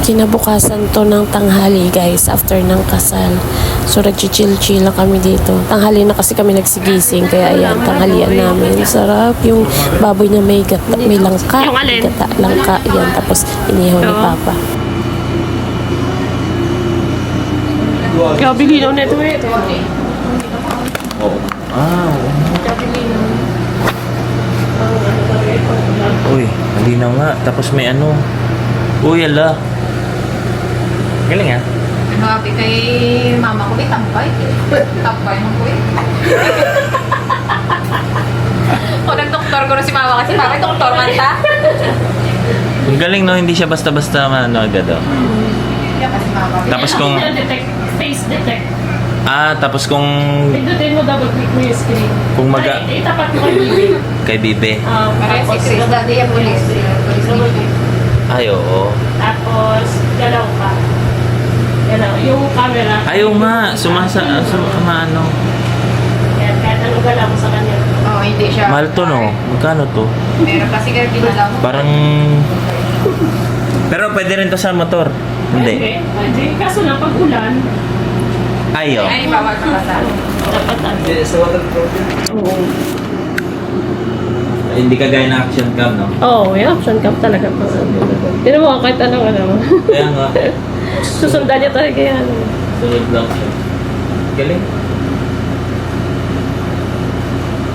Kinabukasan to ng tanghali guys, after ng kasal. So nag-chill-chill lang kami dito. Tanghali na kasi kami nagsigising, kaya ayan, tanghalian namin. Sarap yung baboy na may gata, may langka, gata, langka, yan. Tapos inihaw ni Papa. Grabe linaw na ito eh. Uy, malinaw nga. Tapos may ano. Uy, ala. Galing ah. Grabe kay mama ko, tambay. Tambay mo ko eh. Kung nag-doktor ko na si mama kasi mama, doktor man ta. Ang galing no, hindi siya basta-basta ano agad oh. Tapos kung... Face detect. tapos kung... Pindutin mo, double click mo yung screen. Kung maga... Ay, itapat mo kay Bibi. Kay Bibe. Tapos, Si dati yung police. Ay, oo. tapos, galaw ka. Galaw. Yung camera. Ayaw nga. Ano. Yan, kahit anong galaw mo sa kanya. Oo, hindi siya. Mahal to no? Magkano to? Meron kasi kayo ginalaw. Parang... Pero pwede rin to sa motor. Hindi. Pwede. Kaso lang, pag ulan, Ayaw. Ay, bawal ka kasal. dapat Oo. Hindi ka gaya na action cam, no? Oo, yung action cam talaga. Tinan mo, kahit anong ano. Kaya nga. Susundan niya talaga yan. Sunod lang siya. Galing.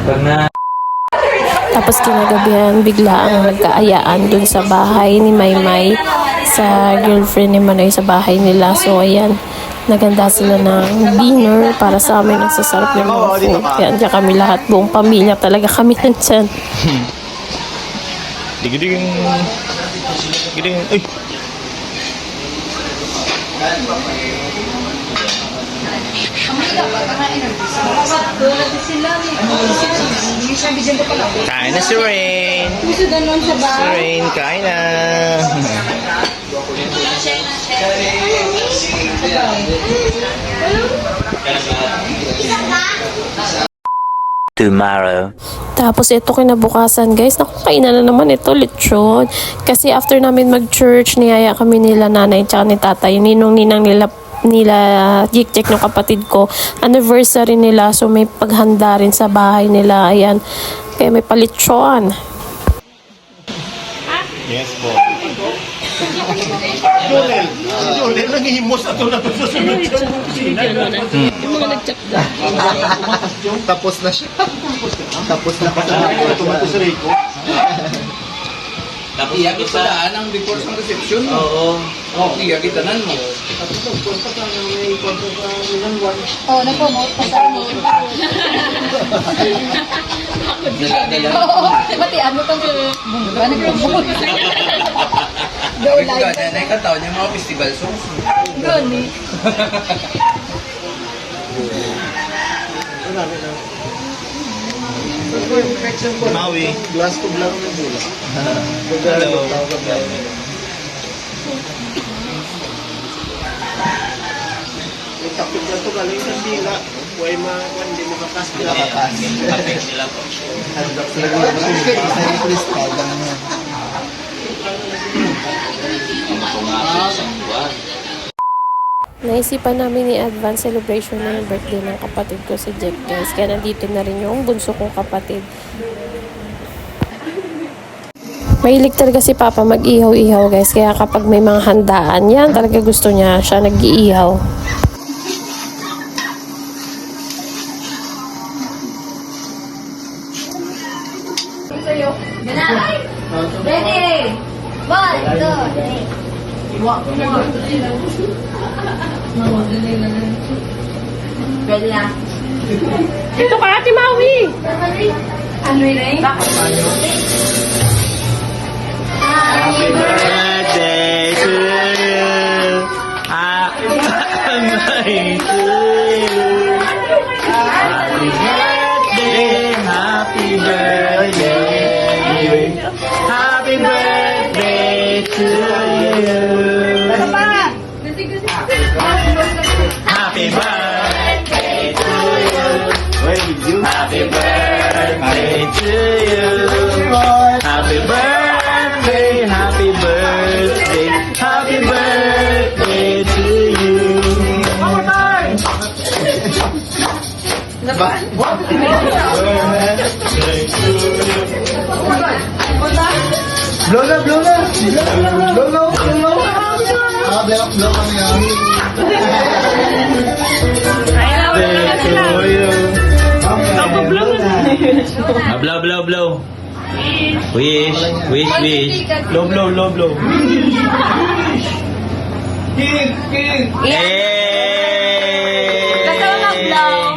Pag na... Tapos kinagabihan, bigla ang nagkaayaan dun sa bahay ni Maymay, sa girlfriend ni Manoy sa bahay nila. So ayan, naganda sila ng dinner para sa amin. Ang sasarap ng mga food. Kaya andyan kami lahat, buong pamilya talaga kami nandyan. Digiding. Digiding. Uy. Kain na si Rain. Si Rain, kain na. Tomorrow. Tapos ito kinabukasan guys, nakakain na naman ito, lechon. Kasi after namin mag-church, niyaya kami nila nanay tsaka ni tatay, ninong-ninang nila Jik-Jik ng kapatid ko. Anniversary nila, so may paghanda rin sa bahay nila. Ayan, kaya may palitsyon. Yes po. Jonel, nangihimos ato na sa sunod. Yung mga nag-check Tapos na siya. Tapos na pala. Tumato sa Rico. Tapos Iya kita daan ang before sa reception mo. Oo. Iya kita nan mo. Oo, nag-promote pa sa mo. Dala-dala. Oo, batian mo kang bunga, nag-promote. Go Ikaw live. na ikataw niya mga festival songs. Gani. Maui. Glass to black ng bula. Hello. Tapos na ito galing sa sila. Huwag hindi mo kakas. Kapag sila po. Naisipan namin ni advance celebration na yung birthday ng kapatid ko si Jack guys. Kaya nandito na rin yung bunso kong kapatid. Mahilig talaga si Papa mag-ihaw-ihaw guys. Kaya kapag may mga handaan, yan talaga gusto niya. Siya nag-iihaw. Ready? 1, 2, 3. Ready na? Ito ka, Ate Maui! Ano yun? Happy birthday to you. Happy birthday to you. Happy birthday. Happy birthday. Happy birthday to you. Happy birthday to you. Happy birthday to you. Happy birthday, happy birthday, happy birthday. Blow na, blow na. Blow na, blow na. Ah, blow kami yan. Blow, blow, blow. Wish, wish, wish. Blow, blow, blow, blow. King, king. Hey!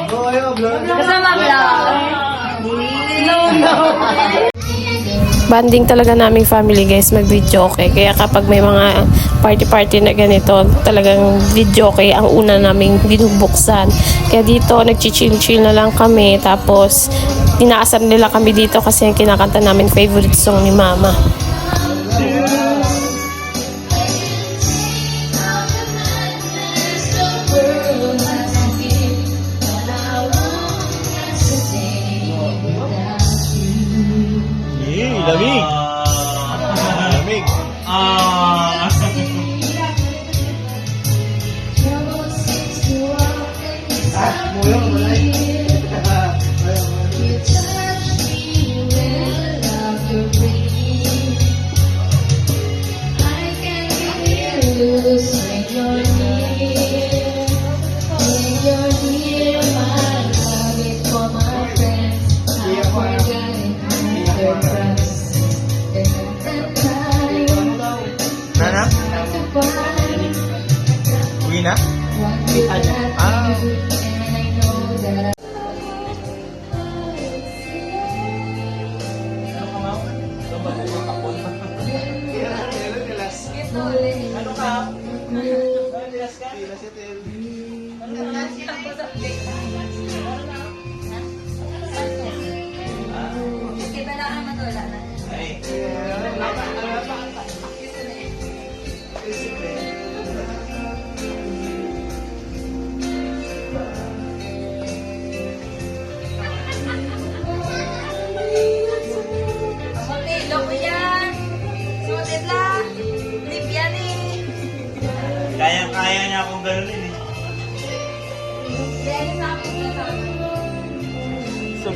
Oh, ayaw, blow. Banding talaga naming family guys mag-video okay. Kaya kapag may mga party-party na ganito, talagang video okay ang una naming binubuksan. Kaya dito nagchichill-chill na lang kami. Tapos tinaasar nila kami dito kasi ang kinakanta namin favorite song ni Mama. Lamig. Lamig. Nana? Uwi na? Kaya niya akong ganunin eh. Sa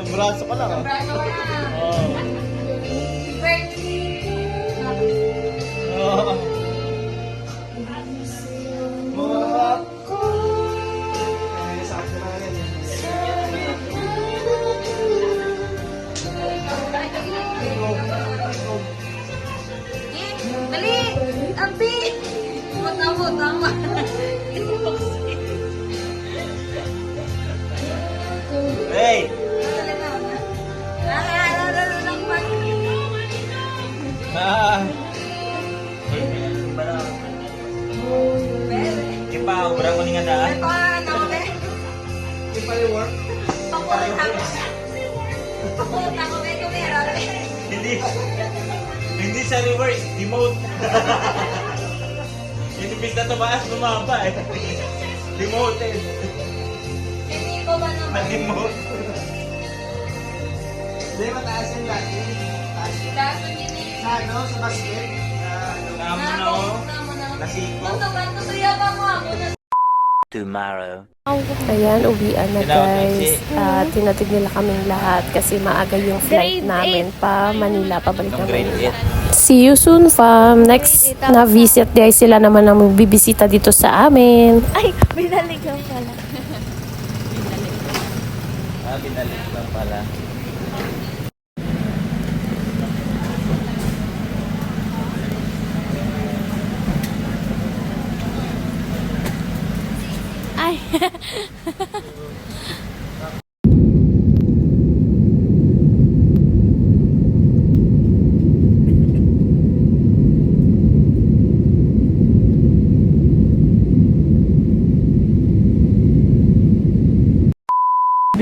braso ka lang ah. Oh. Dali! Ambi! Tama. Hey! Ipa, urang ko nga daan. Hindi sa reverse, demote. Inibig na tumaas, bumaba eh. Demoted. Na-demote. Hindi, mataas yung lagi. Sa ano? Sa basket? Namo na oh. Nasiko. Tomorrow. Ayan, uwian na guys. At tinatid nila kaming lahat kasi maaga yung flight namin pa Manila, pabalik na Manila. See you soon, fam. Next na visit guys, sila naman ang bibisita dito sa amin. Ay, binaligaw pala. Binalik lang pala. Ay.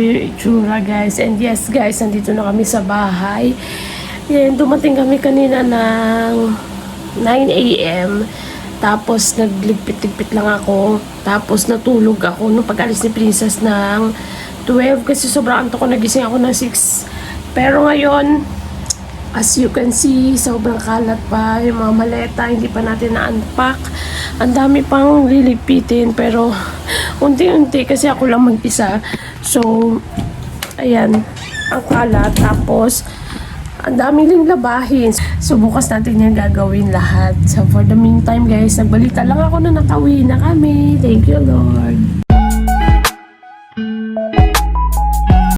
Itsura guys, and yes guys, nandito na kami sa bahay. Yan, dumating kami kanina ng 9 AM. Tapos nagligpit-ligpit lang ako. Tapos natulog ako nung pag-alis ni Princess ng 12 kasi sobrang antok ko, nagising ako ng 6. Pero ngayon, as you can see, sobrang kalat pa yung mga maleta, hindi pa natin na-unpack. Ang dami pang lilipitin pero unti-unti kasi ako lang mag-isa. So, ayan, ang kalat. Tapos, ang dami rin labahin. So, bukas natin yung gagawin lahat. So, for the meantime, guys, nagbalita lang ako na nakauwi na kami. Thank you, Lord.